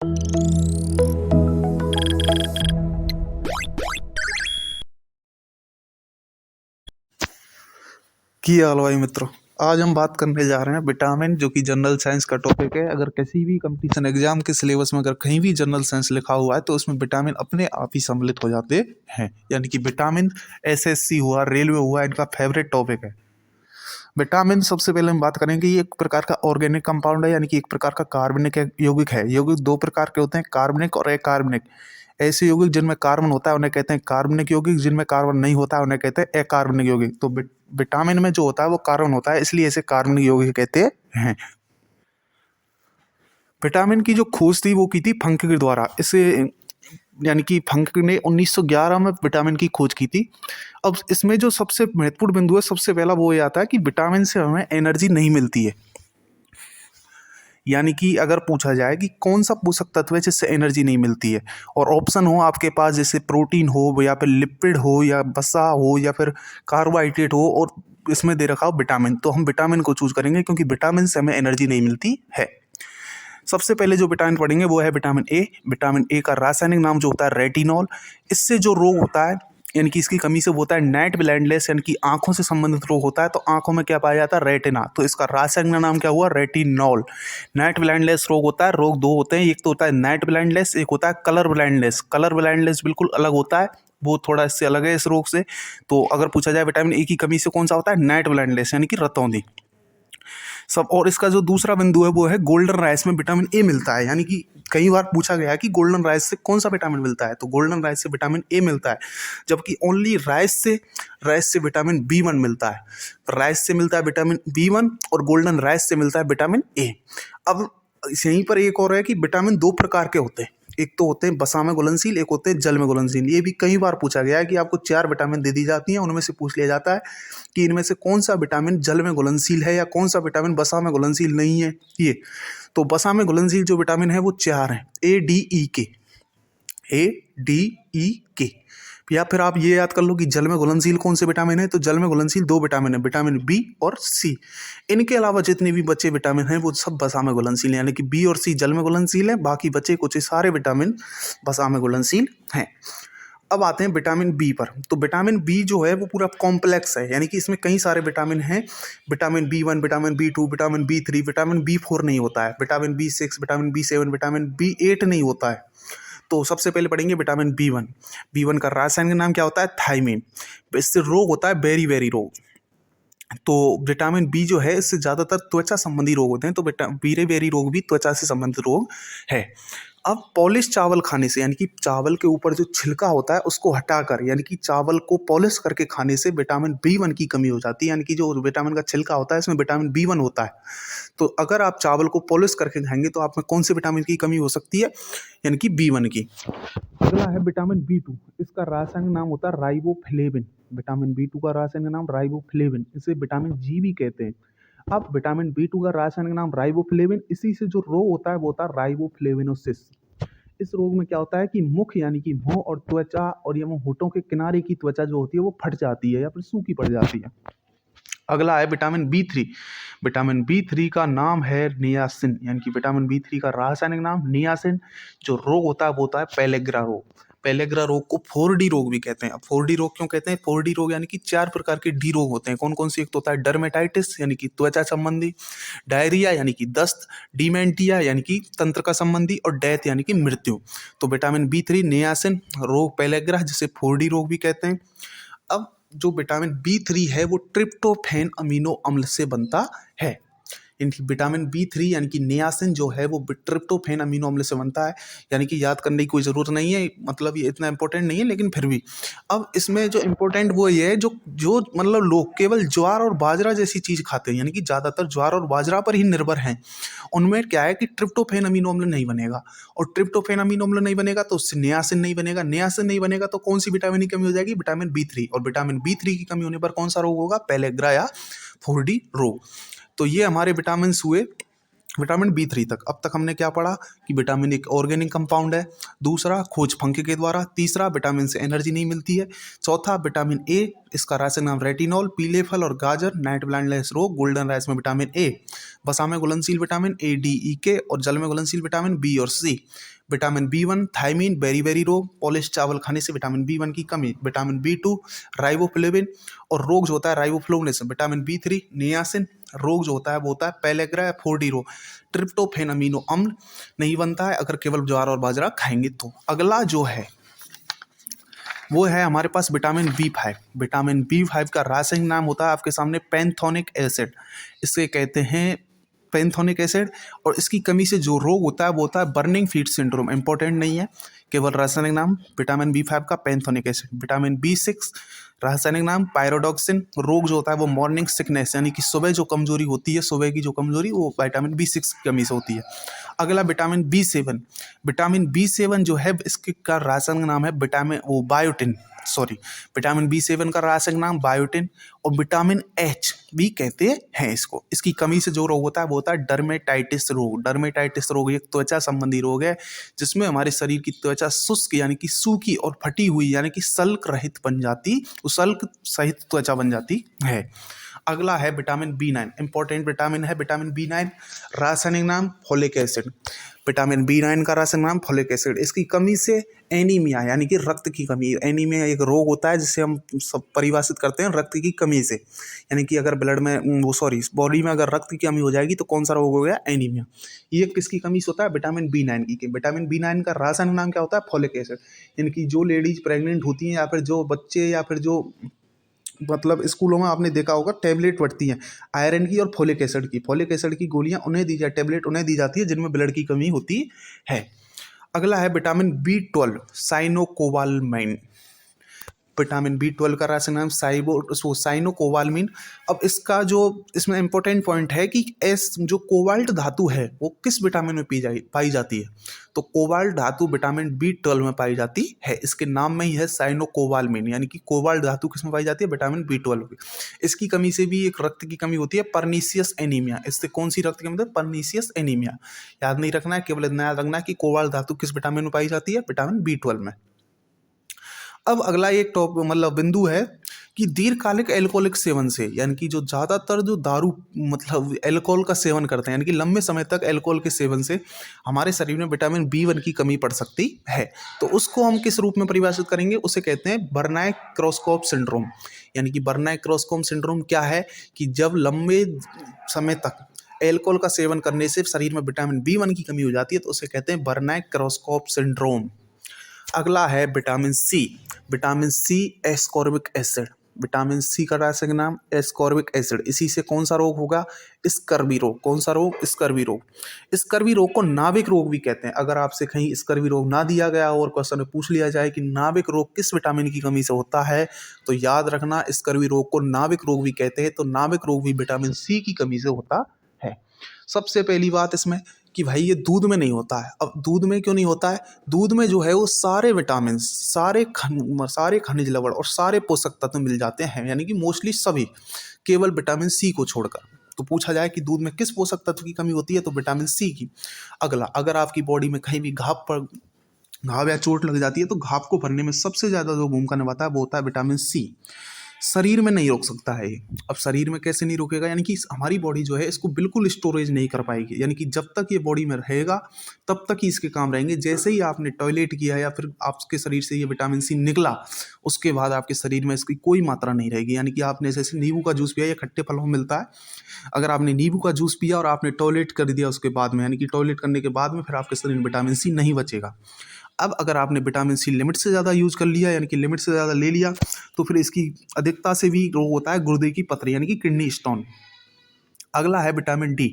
हाल भाई मित्रों। आज हम बात करने जा रहे हैं विटामिन, जो कि जनरल साइंस का टॉपिक है। अगर किसी भी कंपटीशन एग्जाम के सिलेबस में अगर कहीं भी जनरल साइंस लिखा हुआ है तो उसमें विटामिन अपने आप ही सम्मिलित हो जाते हैं। यानी कि विटामिन एसएससी हुआ, रेलवे हुआ, इनका फेवरेट टॉपिक है। विटामिन सबसे पहले हम बात करेंगे, ये एक प्रकार का ऑर्गेनिक कंपाउंड है, यानी कि एक प्रकार का कार्बनिक यौगिक है। यौगिक दो प्रकार के होते हैं, कार्बनिक और अकार्बनिक। ऐसे यौगिक जिनमें कार्बन होता है उन्हें कहते हैं कार्बनिक यौगिक, जिनमें कार्बन नहीं होता है उन्हें कहते हैं अकार्बनिक यौगिक। तो विटामिन में जो होता है वो कार्बन होता है, इसलिए इसे कार्बनिक यौगिक कहते हैं। विटामिन की जो खोज थी वो की थी फंक के द्वारा। इसे यानी कि फंक ने 1911 में विटामिन की खोज की थी। अब इसमें जो सबसे महत्वपूर्ण बिंदु है, सबसे पहला वो ये आता है कि विटामिन से हमें एनर्जी नहीं मिलती है। यानी कि अगर पूछा जाए कि कौन सा पोषक तत्व है जिससे एनर्जी नहीं मिलती है, और ऑप्शन हो आपके पास, जैसे प्रोटीन हो या फिर लिपिड हो या वसा हो या फिर कार्बोहाइड्रेट हो, और इसमें दे रखा हो विटामिन, तो हम विटामिन को चूज करेंगे, क्योंकि विटामिन से हमें एनर्जी नहीं मिलती है। सबसे पहले जो विटामिन पढ़ेंगे वो है विटामिन ए। विटामिन ए का रासायनिक नाम जो होता है रेटिनॉल। इससे जो रोग होता है, यानी कि इसकी कमी से वो होता है नाइट ब्लाइंडनेस, यानी कि आंखों से संबंधित रोग होता है। तो आंखों में क्या पाया जाता है, रेटिना, तो इसका रासायनिक नाम क्या हुआ, रेटिनॉल। नाइट ब्लाइंडनेस रोग होता है, रोग दो होते हैं, एक तो होता है नाइट ब्लाइंडनेस, एक होता है कलर ब्लाइंडनेस। कलर ब्लाइंडनेस बिल्कुल अलग होता है, वो थोड़ा इससे अलग है इस रोग से। तो अगर पूछा जाए विटामिन ए की कमी से कौन सा होता है, नाइट ब्लाइंडनेस, यानी कि रतौंधी सब। और इसका जो दूसरा बिंदु है वो है गोल्डन राइस में विटामिन ए मिलता है। यानी कि कई बार पूछा गया है कि गोल्डन राइस से कौन सा विटामिन मिलता है, तो गोल्डन राइस से विटामिन ए मिलता है। जबकि ओनली राइस से विटामिन बी वन मिलता है। राइस से मिलता है विटामिन बी वन और गोल्डन राइस से मिलता है विटामिन ए। अब यहीं पर एक और है कि विटामिन दो प्रकार के होते हैं, एक तो होते हैं वसा में घुलनशील, एक होते हैं जल में घुलनशील। ये भी कई बार पूछा गया है कि आपको 4 विटामिन दे दी जाती हैं, उनमें से पूछ लिया जाता है कि इनमें से कौन सा विटामिन जल में घुलनशील है या कौन सा विटामिन वसा में घुलनशील नहीं है। ये तो वसा में घुलनशील जो विटामिन है वो 4 हैं, ए डी ई के। या फिर आप ये याद कर लो कि जल में घुलनशील कौन से विटामिन है, तो जल में घुलनशील 2 विटामिन है, विटामिन बी और सी। इनके अलावा जितने भी बचे विटामिन हैं वो सब वसा में घुलनशील हैं, यानी कि बी और सी जल में घुलनशील हैं, बाकी बचे कुछ सारे विटामिन वसा में घुलनशील हैं। अब आते हैं विटामिन बी पर। तो विटामिन बी जो है वो पूरा कॉम्प्लेक्स है, यानी कि इसमें कई सारे विटामिन हैं। Vitamin b 1, vitamin b 2, vitamin b 3, vitamin b 4 नहीं होता है, vitamin b 6, vitamin b 7, vitamin b 8 नहीं होता है। तो सबसे पहले पढ़ेंगे विटामिन बी 1 का रासायनिक नाम क्या होता है, थायमीन। इससे रोग होता है बेरी बेरी रोग। तो विटामिन बी जो है इससे ज़्यादातर त्वचा संबंधी रोग होते हैं, तो बेरी बेरी रोग भी त्वचा से संबंधित रोग है। अब पॉलिश चावल खाने से, यानी कि चावल के ऊपर जो छिलका होता है उसको हटाकर, यानी कि चावल को पॉलिश करके खाने से विटामिन बी 1 की कमी हो जाती है। यानी कि जो विटामिन का छिलका होता है इसमें विटामिन बी 1 होता है। तो अगर आप चावल को पॉलिश करके खाएंगे तो आप में कौन से विटामिन की कमी हो सकती है, यानी कि बी 1 की। अगला है विटामिन बी 2। इसका रासायनिक नाम होता है राइबोफ्लेविन। विटामिन बी 2 का रासायनिक नाम राइबोफ्लेविन, इसे विटामिन जी भी कहते हैं। अब विटामिन बी 2 का रासायनिक नाम राइबोफ्लेविन, इसी से जो रोग होता है वो होता है राइबोफ्लेविनोसिस। इस रोग में क्या होता है कि मुख, यानी कि मुंह और त्वचा और ये होठों के किनारे की त्वचा जो होती है वो फट जाती है या फिर सूखी पड़ जाती है। अगला है विटामिन बी 3। विटामिन बी 3 का नाम है नियासिन, यानी कि विटामिन बी 3 का रासायनिक नाम नियासिन। जो रोग होता है वो होता है पेलेग्रा रोग। पेलेग्रा रोग को 4D रोग भी कहते हैं। अब 4D रोग क्यों कहते हैं, 4D रोग यानी कि 4 प्रकार के डी रोग होते हैं। कौन कौन से, एक तो होता है डर्मेटाइटिस, यानी कि त्वचा संबंधी, डायरिया यानी कि दस्त, डिमेंटिया यानी कि तंत्र का संबंधी, और डेथ यानी कि मृत्यु। तो विटामिन बी 3 नियासिन, रोग पेलेग्रा जिसे 4D रोग भी कहते हैं। अब जो विटामिन बी 3 है वो ट्रिप्टोफैन अमीनो अम्ल से बनता है। इनकी विटामिन बी 3 यानी कि नियासिन जो है वो ट्रिप्टोफैन अमीनो अम्ल से बनता है। यानी कि याद करने की कोई ज़रूरत नहीं है, मतलब ये इतना इंपॉर्टेंट नहीं है, लेकिन फिर भी। अब इसमें जो इम्पोर्टेंट वो ये है, जो जो मतलब लोग केवल ज्वार और बाजरा जैसी चीज़ खाते हैं, यानी कि ज़्यादातर ज्वार और बाजरा पर ही निर्भर हैं, उनमें क्या है कि ट्रिप्टोफैन अमीनो अम्ल नहीं बनेगा। और ट्रिप्टोफैन अमीनो अम्ल नहीं बनेगा तो उससे नियासिन नहीं बनेगा। नियासिन नहीं बनेगा तो कौन सी विटामिन की कमी हो जाएगी, विटामिन बी 3। और विटामिन बी 3 की कमी होने पर कौन सा रोग होगा, पेलेग्रा या 4D रोग। तो ये हमारे विटामिन हुए। विटामिन B3 तक। अब तक हमने क्या पढ़ा कि विटामिन एक ऑर्गेनिक कंपाउंड है, दूसरा खोज फंके के द्वारा, तीसरा विटामिन से एनर्जी नहीं मिलती है, चौथा विटामिन ए, इसका रासायनिक नाम रेटिनॉल, पीले फल और गाजर, नाइट ब्लाइंडनेस रोग, गोल्डन राइस में विटामिन ए, वसा में घुलनशील vitamin A, D, E, K और जल में घुलनशील विटामिन B और C, विटामिन B1 थायमीन, बेरी रोग, पॉलिश चावल खाने से विटामिन B1 की कमी, विटामिन B2 राइबोफ्लेविन और रोग जो होता है राइबोफ्लोविन, विटामिन B3 नियासिन, रोग जो होता है वो होता है पेलेग्रा फोर्डी रोग, ट्रिप्टोफेन अमीनो अम्ल नहीं बनता है अगर केवल ज्वार और बाजरा खाएंगे तो। अगला जो है वो है हमारे पास विटामिन B5। विटामिन B5 का रासायनिक नाम होता है आपके सामने पैंथोनिक एसिड, इसे कहते हैं पैंथोनिक एसिड। और इसकी कमी से जो रोग होता है वो होता है बर्निंग फीट सिंड्रोम, इंपॉर्टेंट नहीं है, केवल रासायनिक नाम विटामिन B5 का पैंथोनिक एसिड। विटामिन B6 रासायनिक नाम पायरोडॉक्सिन, रोग जो होता है वो मॉर्निंग सिकनेस यानी कि सुबह जो कमजोरी होती है, सुबह की जो कमजोरी वो विटामिन B6 की कमी से होती है। अगला विटामिन B7। विटामिन B7 जो है इसके का रासायनिक नाम है बायोटिन, विटामिन B7 का रासायनिक नाम बायोटिन। और विटामिन H भी कहते हैं इसको। इसकी कमी से जो रोग होता है वो होता है डर्मेटाइटिस रोग। डर्मेटाइटिस रोग एक त्वचा संबंधी रोग है जिसमें हमारे शरीर की त्वचा शुष्क यानी कि सूखी और फटी हुई यानी कि सल्क रहित बन जाती, सल्क सहित त्वचा बन जाती है। अगला है विटामिन B9, इंपॉर्टेंट विटामिन है विटामिन B9, रासायनिक नाम फोलिक एसिड। विटामिन B9 का रासायनिक नाम फोलिक एसिड। इसकी कमी से एनीमिया यानी कि रक्त की कमी, एनीमिया एक रोग होता है जिसे हम सब परिभाषित करते हैं रक्त की कमी से, यानी कि अगर ब्लड में बॉडी में अगर रक्त की कमी हो जाएगी तो कौन सा रोग हो गया, एनीमिया। ये किसकी कमी से होता है, विटामिन B9 की। विटामिन B9 का रासायनिक नाम क्या होता है, फोलिक एसिड। यानी कि जो लेडीज प्रेग्नेंट होती हैं या फिर जो बच्चे या फिर जो मतलब स्कूलों में आपने देखा होगा टेबलेट बढ़ती हैं आयरन की और फोलिक एसिड की। फोलिक एसिड की गोलियां उन्हें दी जाए, टेबलेट उन्हें दी जाती है जिनमें ब्लड की कमी होती है। अगला है विटामिन B12 साइनोकोबालमाइन। विटामिन B12 का रासायनिक नाम साइनोकोबालमिन। अब इसका जो इसमें इंपॉर्टेंट पॉइंट है कि जो कोबाल्ट धातु है वो किस विटामिन में पाई जाती है, तो कोबाल्ट धातु विटामिन B12 में पाई जाती है। इसके नाम में ही है साइनोकोबालमिन, यानी कि कोबाल्ट धातु किस में पाई जाती है, विटामिन B12 में। इसकी कमी से भी एक रक्त की कमी होती है, परनीसियस एनीमिया। इससे कौन सी रक्त की कमी, परनीसियस एनीमिया। याद नहीं रखना है, केवल इतना याद रखना है कि कोबाल्ट धातु किस विटामिन में पाई जाती है, विटामिन B12 में। अब अगला एक बिंदु है कि दीर्घकालिक एल्कोहलिक सेवन से, यानी कि जो ज़्यादातर जो दारू एल्कोहल का सेवन करते हैं, यानी कि लंबे समय तक एल्कोहल के सेवन से हमारे शरीर में विटामिन B1 की कमी पड़ सकती है। तो उसको हम किस रूप में परिभाषित करेंगे, उसे कहते हैं बर्नाय-क्रॉसकॉफ सिंड्रोम। यानी कि बर्नाय-क्रॉसकॉफ सिंड्रोम क्या है कि जब लंबे समय तक एल्कोहल का सेवन करने से शरीर में विटामिन B1 की कमी हो जाती है तो उसे कहते हैं बर्नाय-क्रॉसकॉफ सिंड्रोम। अगला है vitamin C ascorbic acid. Vitamin C का रासायनिक नाम एस्कॉर्बिक एसिड। इसी से कौन सा रोग होगा, स्कर्वी रोग। कौन सा रोग, स्कर्वी रोग। स्कर्वी रोग को नाविक रोग भी कहते हैं। अगर आपसे कहीं स्कर्वी रोग ना दिया गया और क्वेश्चन में पूछ लिया जाए कि नाविक रोग किस विटामिन की कमी से होता है, तो याद रखना स्कर्वी रोग को नाविक रोग भी कहते हैं। तो नाविक रोग भी विटामिन सी की कमी से होता है। सबसे पहली बात इसमें कि भाई ये दूध में नहीं होता है। अब दूध में क्यों नहीं होता है, दूध में जो है वो सारे विटामिन, सारे खनिज लवण और सारे पोषक तत्व मिल जाते हैं, यानी कि मोस्टली सभी, केवल विटामिन सी को छोड़कर। तो पूछा जाए कि दूध में किस पोषक तत्व की कमी होती है, तो विटामिन सी की। अगला, अगर आपकी बॉडी में कहीं भी घाव या चोट लग जाती है तो घाव को भरने में सबसे ज़्यादा जो भूमिका निभाता है वो होता है विटामिन सी। शरीर में नहीं रोक सकता है ये। अब शरीर में कैसे नहीं रोकेगा, यानी कि हमारी बॉडी जो है इसको बिल्कुल स्टोरेज नहीं कर पाएगी, यानी कि जब तक ये बॉडी में रहेगा तब तक ही इसके काम रहेंगे। जैसे ही आपने टॉयलेट किया या फिर आपके शरीर से ये विटामिन सी निकला, उसके बाद आपके शरीर में इसकी कोई मात्रा नहीं रहेगी। यानी कि आपने जैसे नींबू का जूस पिया, या खट्टे फलों में मिलता है, अगर आपने नींबू का जूस पिया और आपने टॉयलेट कर दिया उसके बाद में, यानी कि टॉयलेट करने के बाद में फिर आपके शरीर में विटामिन सी नहीं बचेगा। अब अगर आपने विटामिन सी लिमिट से ज़्यादा यूज कर लिया, यानी कि लिमिट से ज़्यादा ले लिया, तो फिर इसकी अधिकता से भी रोग होता है गुर्दे की पथरी, यानी कि किडनी स्टोन। अगला है विटामिन डी।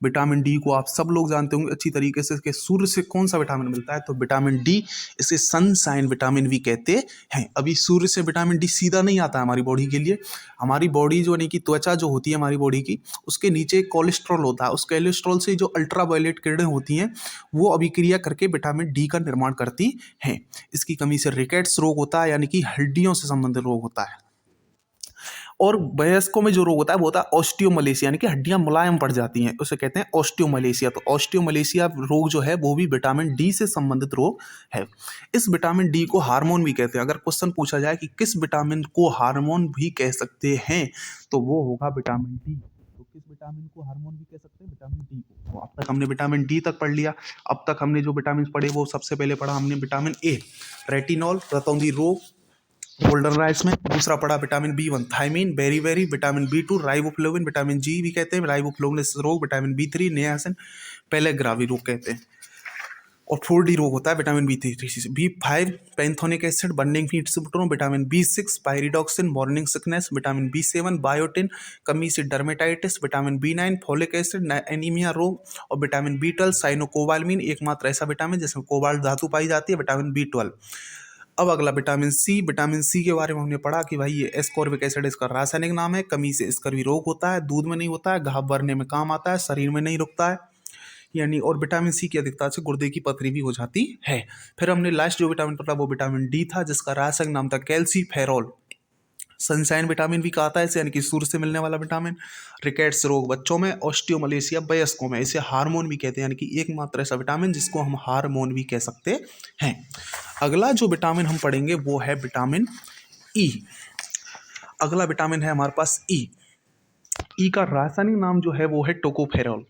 विटामिन डी को आप सब लोग जानते होंगे अच्छी तरीके से कि सूर्य से कौन सा विटामिन मिलता है, तो विटामिन डी। इसे सनशाइन विटामिन भी कहते हैं। अभी सूर्य से विटामिन डी सीधा नहीं आता है हमारी बॉडी के लिए। हमारी बॉडी जो, यानी कि त्वचा जो होती है हमारी बॉडी की, उसके नीचे कोलेस्ट्रॉल होता है। उस कोलेस्ट्रॉल से जो अल्ट्रावायलेट किरणें होती हैं वो अभिक्रिया करके विटामिन डी का निर्माण करती हैं। इसकी कमी से रिकेट्स रोग होता है, यानी कि हड्डियों से संबंधित रोग होता है। और वयस्कों में जो रोग होता है वो होता है ऑस्टियोमलेशिया, यानी कि हड्डियां मुलायम पड़ जाती हैं, उसे कहते हैं ऑस्टियोमलेशिया। तो ऑस्टियोमलेशिया रोग जो है वो भी विटामिन डी से संबंधित रोग है। इस विटामिन डी को हार्मोन भी कहते हैं। अगर क्वेश्चन पूछा जाए कि किस विटामिन को हार्मोन भी कह सकते हैं तो वो होगा विटामिन डी। तो किस विटामिन को हार्मोन भी कह सकते हैं? विटामिन डी को। तो अब तक हमने विटामिन डी तक पढ़ लिया। अब तक हमने जो विटामिन पढ़े वो सबसे पहले पढ़ा हमने विटामिन ए, रेटिनॉल, रतौंधी रोग, गोल्डन राइस में। दूसरा पढ़ा vitamin B one, thiamine, beriberi, vitamin B two, riboflavin, vitamin G भी कहते हैं, राइबोफ्लोविन रोग, विटामिन बी थ्री, नियासिन, पेलेग्रावी रोग कहते हैं। और 4D रोग होता है vitamin B three, B five, pantothenic acid, burning feet syndrome, vitamin B six, pyridoxine, morning sickness, vitamin B seven, biotin, कमी से dermatitis, vitamin B nine, folic acid, anaemia रोग, और विटामिन बी 12, साइनोकोबालमिन, एकमात्र ऐसा vitamin जिसमें cobalt धातु पाई जाती है, विटामिन बी 12। अब अगला विटामिन सी। विटामिन सी के बारे में हमने पढ़ा कि भाई ये एस्कॉर्बिक एसिड इसका रासायनिक नाम है। कमी से स्कर्वी रोग होता है, दूध में नहीं होता है, घाव भरने में काम आता है, शरीर में नहीं रुकता है यानी। और विटामिन सी की अधिकता से गुर्दे की पथरी भी हो जाती है। फिर हमने लास्ट जो विटामिन पढ़ा वो विटामिन डी था जिसका रासायनिक नाम था कैल्सीफेरॉल। सनशाइन विटामिन भी कहा था इसे, यानी कि सूर्य से मिलने वाला विटामिन। रिकेट्स रोग बच्चों में, ऑस्टियोमलेशिया वयस्कों में। इसे हार्मोन भी कहते हैं, यानी कि एकमात्र ऐसा विटामिन जिसको हम हार्मोन भी कह सकते हैं। अगला जो विटामिन हम पढ़ेंगे वो है विटामिन ई। अगला विटामिन है हमारे पास ई। ई का रासायनिक नाम जो है वो है टोकोफेरॉल।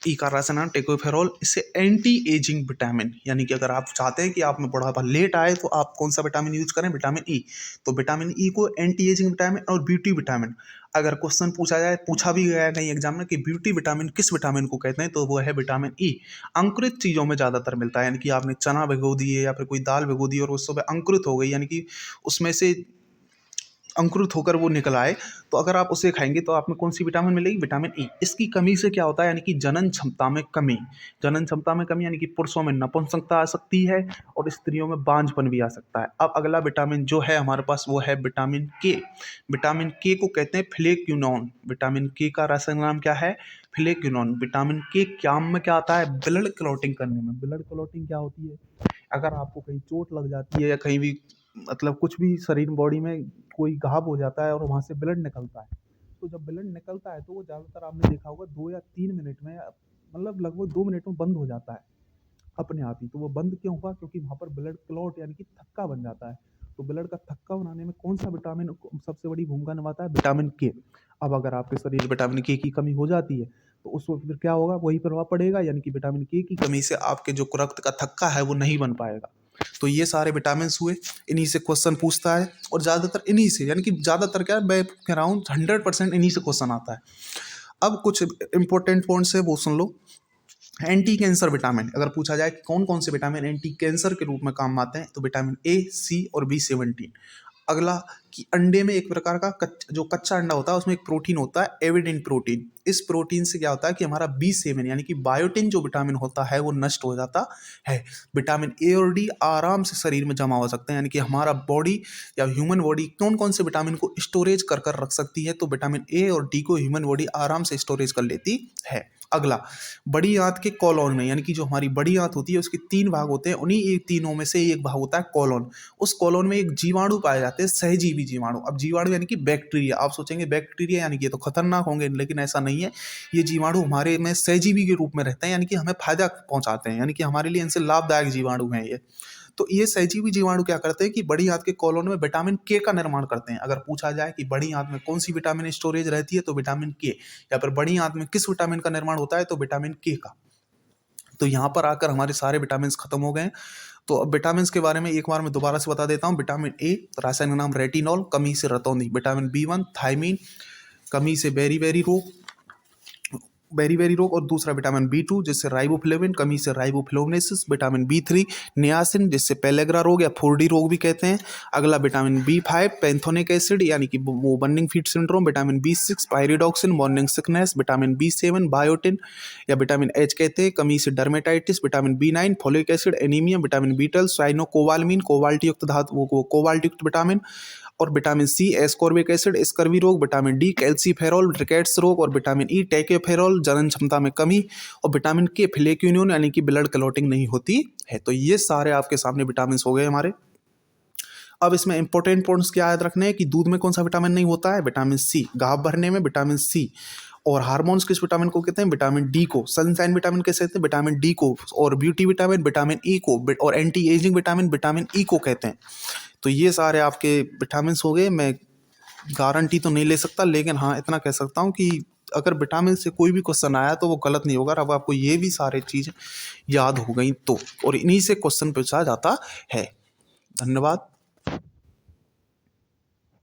ई का रासायनिक नाम टोकोफेरॉल। इसे एंटी एजिंग विटामिन, यानी कि अगर आप चाहते हैं कि आप में बुढ़ापा लेट आए तो आप कौन सा विटामिन यूज करें? Vitamin E. तो विटामिन ई को एंटी एजिंग विटामिन और ब्यूटी विटामिन। अगर क्वेश्चन पूछा जाए, पूछा भी गया है कहीं एग्जाम में कि ब्यूटी विटामिन किस विटामिन को कहते हैं, तो वो है विटामिन ई। अंकुरित चीज़ों में ज़्यादातर मिलता है, यानी कि आपने चना भिगो दिए या फिर कोई दाल भिगो दी और उस सुबह अंकुरित हो गई, यानी कि उसमें से अंकुरित होकर वो निकल आए, तो अगर आप उसे खाएंगे तो आप में कौन सी विटामिन मिलेगी? Vitamin E. इसकी कमी से क्या होता है? यानी कि जनन क्षमता में कमी। जनन क्षमता में कमी यानी कि पुरुषों में नपुंसकता आ सकती है और स्त्रियों में बांझपन भी आ सकता है। अब अगला विटामिन जो है हमारे पास वो है विटामिन के। विटामिन के को कहते हैं फ्लेक्यूनॉन। विटामिन के का रासायनिक नाम क्या है? फ्लेक्यूनॉन। विटामिन के काम में क्या आता है? ब्लड क्लॉटिंग करने में। ब्लड क्लॉटिंग क्या होती है? अगर आपको कहीं चोट लग जाती है या कहीं भी मतलब कुछ भी शरीर बॉडी में कोई घाव हो जाता है और वहाँ से ब्लड निकलता है, तो जब ब्लड निकलता है तो वो ज़्यादातर आपने देखा होगा 2 या 3 मिनट में, मतलब लगभग 2 मिनट में बंद हो जाता है अपने आप ही। तो वो बंद क्यों हुआ? क्योंकि वहाँ पर ब्लड क्लॉट यानी कि थक्का बन जाता है। तो ब्लड का थक्का बनाने में कौन सा विटामिन सबसे बड़ी भूमिका निभाता है? विटामिन के। अब अगर आपके शरीर में विटामिन के की कमी हो जाती है तो उस वक्त फिर क्या होगा? वही प्रभाव पड़ेगा, यानी कि विटामिन के की कमी से आपके जो रक्त का थक्का है वो नहीं बन पाएगा। तो ये सारे विटामिन हुए, इन्हीं से क्वेश्चन पूछता है और ज़्यादातर इन्हीं से, यानी कि ज़्यादातर क्या है, मैं कह रहा हूँ 100% इन्हीं से क्वेश्चन आता है। अब कुछ इंपॉर्टेंट पॉइंट्स है वो सुन लो। एंटी कैंसर विटामिन, अगर पूछा जाए कि कौन कौन से विटामिन एंटी कैंसर के रूप में काम आते हैं तो विटामिन ए, सी और B17। अगला कि अंडे में एक प्रकार का जो कच्चा अंडा होता है उसमें एक प्रोटीन होता है एविडेंट प्रोटीन। इस प्रोटीन से क्या होता है कि हमारा B7 यानी कि बायोटिन जो विटामिन होता है वो नष्ट हो जाता है। विटामिन ए और डी आराम से शरीर में जमा हो सकते हैं, यानी कि हमारा बॉडी या ह्यूमन बॉडी कौन कौन से विटामिन को स्टोरेज कर कर रख सकती है, तो विटामिन ए और डी को ह्यूमन बॉडी आराम से स्टोरेज कर लेती है। अगला, बड़ी आंत के कॉलोन में, यानी कि जो हमारी बड़ी आंत होती है उसके 3 भाग होते हैं, उन्हीं एक तीनों में से एक भाग होता है कॉलोन। उस कॉलोन में एक जीवाणु पाए जाते हैं, सहजीवी जीवाणु। अब जीवाणु यानी कि बैक्टीरिया। आप सोचेंगे बैक्टीरिया यानी कि ये तो खतरनाक होंगे, लेकिन ऐसा नहीं है। ये जीवाणु हमारे में सहजीवी के रूप में रहते हैं, यानी कि हमें फायदा पहुंचाते हैं, यानी कि हमारे लिए इनसे लाभदायक जीवाणु हैं ये। तो ये सहजीवी जीवाणु क्या करते हैं कि बड़ी आंत के कॉलोन में विटामिन के का निर्माण करते हैं। अगर पूछा जाए कि बड़ी आंत में कौन सी विटामिन स्टोरेज रहती है तो विटामिन के, या फिर बड़ी आंत में किस विटामिन का निर्माण होता है तो विटामिन के का। तो यहाँ पर आकर हमारे सारे विटामिन खत्म हो गए। तो अब विटामिन के बारे में एक बार मैं दोबारा से बता देता हूँ। विटामिन ए रासायनिक नाम रेटिनॉल, कमी से रतौंधी। विटामिन B1 थायमीन, कमी से बेरी रोग। और दूसरा विटामिन B2 जिससे राइबोफ्लेविन, कमी से राइबोफ्लोविनेसिस। विटामिन B3 नियासिन जिससे पेलेग्रा रोग या 4D रोग भी कहते हैं। अगला विटामिन B5 पैंथोनिक एसिड यानी कि वो burning feet syndrome. Vitamin B6 pyridoxine, morning sickness. Vitamin B7 biotin या विटामिन H कहते हैं, कमी से dermatitis. Vitamin B9 folic acid, anaemia. Vitamin B12 cyanocobalamin, cobalt युक्त धातु, कोबाल्ट युक्त विटामिन। और vitamin C ascorbic acid, scurvy रोग। विटामिन डी कैल्सीफेरॉल, रिकेट्स रोग। और विटामिन ई टैकोफेरॉल, जनन क्षमता में कमी। और विटामिन के फ्लेक्यूनिन यानी कि ब्लड क्लॉटिंग नहीं होती है। तो ये सारे आपके सामने विटामिन हो गए हमारे। अब इसमें इंपॉर्टेंट पॉइंट्स क्या याद रखने हैं कि दूध में कौन सा विटामिन नहीं होता है, विटामिन सी। गाभ भरने में विटामिन सी। और हार्मोन्स किस विटामिन को कहते हैं, विटामिन डी को। सनशाइन विटामिन कैसे कहते हैं, विटामिन डी को। और ब्यूटी विटामिन विटामिन ई को। और anti ageing vitamin vitamin E को कहते हैं। तो ये सारे आपके विटामिन हो गए। मैं गारंटी तो नहीं ले सकता, लेकिन हाँ इतना कह सकता हूँ कि अगर विटामिन से कोई भी क्वेश्चन आया तो वो गलत नहीं होगा। अब आपको ये भी सारे चीज़ याद हो गई तो, और इन्हीं से क्वेश्चन पूछा जाता है। धन्यवाद।